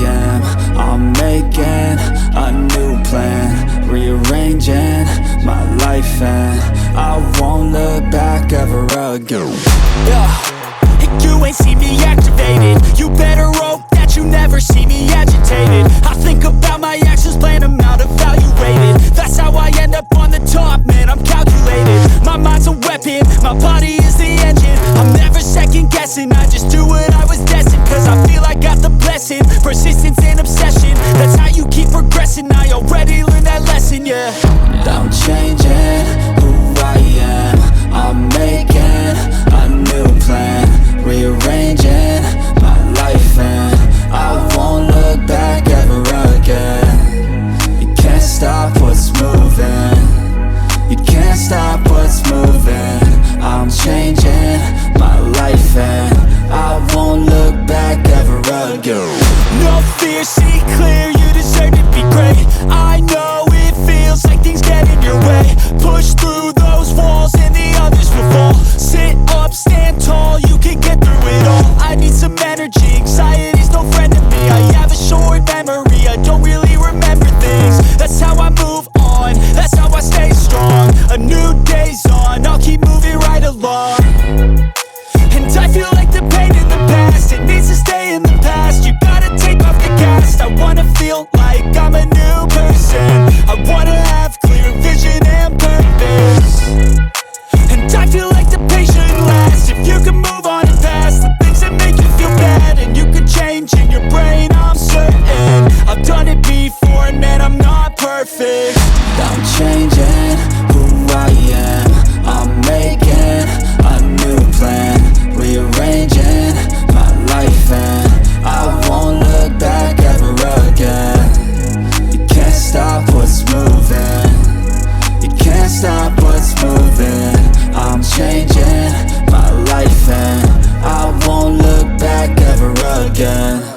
am. I'm making a new plan, rearranging my life, and I won't look back ever again. You ain't see me activated. You better hope that you never see me agitated. I think about my actions, plan them out, evaluated. That's how I end up on the top, man, I'm calculated. My mind's a weapon, my body is the engine. I'm never second guessing, I just do what I was destined. Cause I feel I got the blessing, persistence and obsession. That's how you keep progressing, I already learned that lesson, yeah. I'm changing who I am. I'm making a new plan, rearranging my life, and I won't look back ever again. You can't stop what's moving. You can't stop what's moving. I'm changing my life, and I won't look back ever again. No fear, see clear, you deserve to be great. I know it feels like things get in your way. Push through those walls and the others will fall. Sit up, stand tall, you can get through it all. I need some energy, anxiety's no friend to me. I have a short memory, I don't really remember things. That's how I move on, that's how I stay strong. A new day's on, I'll keep moving right along. And I feel like the pain in the past, it needs to stay in the past. You gotta take off the cast. I wanna feel like I'm a new person. I wanna have clear vision and purpose. And I feel like the pain shouldn't last. If you can move on and past the things that make you feel bad, and you can change in your brain, I'm certain. I've done it before, and man, I'm not perfect. I'm changing who I am. I'm making a new plan, rearranging my life, and I won't look back ever again. You can't stop what's moving. You can't stop what's moving. I'm changing my life, and I won't look back ever again.